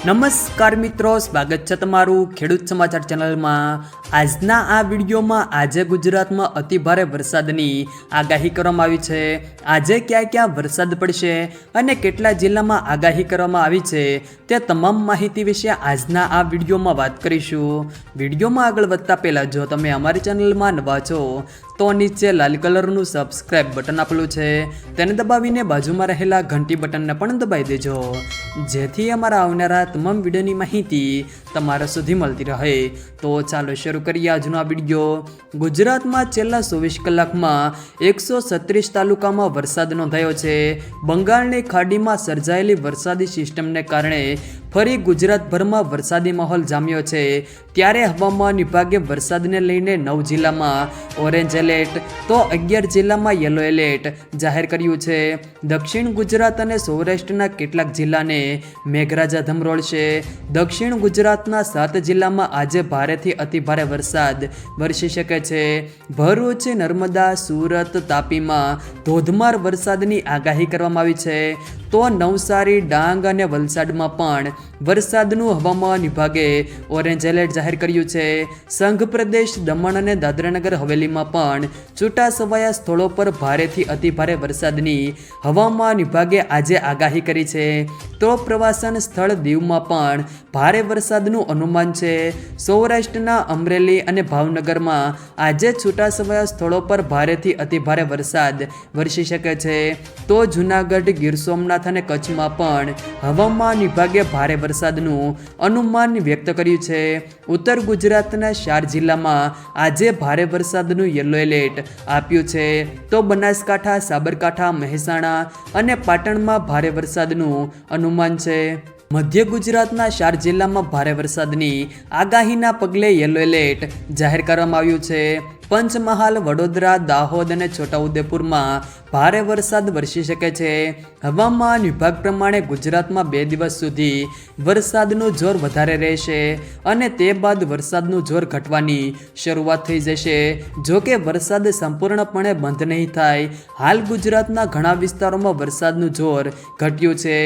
નમસ્કાર મિત્રો, સ્વાગત છે તમારું ખેડૂત સમાચાર ચેનલમાં। આજના આ વિડીયોમાં આજે ગુજરાતમાં અતિભારે વરસાદની આગાહી કરવામાં આવી છે। આજે ક્યાં ક્યાં વરસાદ પડશે અને કેટલા જિલ્લામાં આગાહી કરવામાં આવી છે તે તમામ માહિતી વિશે આજના આ વિડીયોમાં વાત કરીશું। વિડીયોમાં આગળ વધતા પહેલાં જો તમે અમારી ચેનલમાં નવા છો તો નીચે લાલ કલરનું સબસ્ક્રાઇબ બટન આપેલું છે તેને દબાવીને બાજુમાં રહેલા ઘંટી બટનને પણ દબાવી દેજો, જેથી અમારા આવનારા તમામ વિડીયોની માહિતી તમારા સુધી મળતી રહે। તો ચાલો શરૂ કરીએ આજનો આ વિડીયો। ગુજરાતમાં છેલ્લા 24 કલાકમાં 136 તાલુકામાં વરસાદ નોંધાયો છે। બંગાળની ખાડીમાં સર્જાયેલી વરસાદી સિસ્ટમને કારણે ફરી ગુજરાતભરમાં વરસાદી માહોલ જામ્યો છે। ત્યારે હવામાન વિભાગે વરસાદને લઈને 9 જિલ્લામાં ઓરેન્જ એલર્ટ તો 11 જિલ્લામાં યલો એલર્ટ જાહેર કર્યું છે। દક્ષિણ ગુજરાત અને સૌરાષ્ટ્રના કેટલાક જિલ્લાને મેઘરાજા ધમરોળશે। દક્ષિણ ગુજરાતના 7 જિલ્લામાં આજે ભારેથી અતિભારે વરસાદ વરસી શકે છે। ભરૂચ, નર્મદા, સુરત, તાપીમાં ધોધમાર વરસાદની આગાહી કરવામાં આવી છે, તો નવસારી, ડાંગ અને વલસાડમાં પણ વરસાદનું હવામાન વિભાગે ઓરેન્જ એલર્ટ જાહેર કર્યું છે। સંઘ પ્રદેશ, દમણ અને દાદરાનગર હવેલીમાં પણ છૂટાછવાયા સ્થળો પર ભારેથી અતિભારે વરસાદની હવામાન વિભાગે આજે આગાહી કરી છે। તો પ્રવાસન સ્થળ દીવમાં પણ ભારે વરસાદનું અનુમાન છે। સૌરાષ્ટ્રના અમરેલી અને ભાવનગરમાં આજે છૂટાછવાયા સ્થળો પર ભારેથી અતિભારે વરસાદ વરસી શકે છે। તો જૂનાગઢ, ગીર સોમનાથ અને કચ્છમાં પણ હવામાન વિભાગે ભારે વરસાદનું અનુમાન વ્યક્ત કર્યું છે। ઉત્તર ગુજરાતના 4 જિલ્લામાં આજે ભારે વરસાદનું યલો એલર્ટ આપ્યું છે, તો બનાસકાંઠા, સાબરકાંઠા, મહેસાણા અને પાટણમાં ભારે વરસાદનું અનુમાન છે। મધ્ય ગુજરાતના 4 જિલ્લામાં ભારે વરસાદની આગાહીના પગલે યલો એલર્ટ જાહેર કરવામાં આવ્યું છે। પંચમહાલ, વડોદરા, દાહોદ અને છોટાઉદેપુરમાં ભારે વરસાદ વરસી શકે છે। હવામાન વિભાગ પ્રમાણે ગુજરાતમાં 2 દિવસ સુધી વરસાદનું જોર વધારે રહેશે અને તે બાદ વરસાદનું જોર ઘટવાની શરૂઆત થઈ જશે। જો કે વરસાદ સંપૂર્ણપણે બંધ નહીં થાય। હાલ ગુજરાતના ઘણા વિસ્તારોમાં વરસાદનું જોર ઘટ્યું છે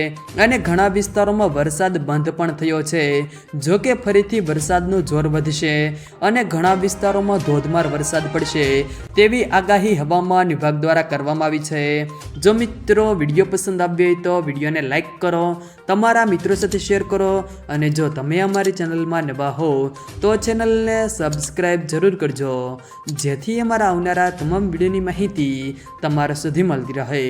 અને ઘણા વિસ્તારોમાં વરસાદ બંધ પણ થયો છે। જો કે ફરીથી વરસાદનું જોર વધશે અને ઘણા વિસ્તારોમાં ધોધમાર વરસાદ પડશે તેવી આગાહી હવામાન વિભાગ દ્વારા કરવામાં આવી છે। જો મિત્રો વિડીયો પસંદ આવ્યો હોય તો વિડીયોને લાઈક કરો, તમારા મિત્રો સાથે શેર કરો અને જો તમે અમારી ચેનલમાં નવા હો તો ચેનલને સબસ્ક્રાઈબ જરૂર કરજો, જેથી અમારા આવનારા તમામ વિડીયોની માહિતી તમારા સુધી મળતી રહે।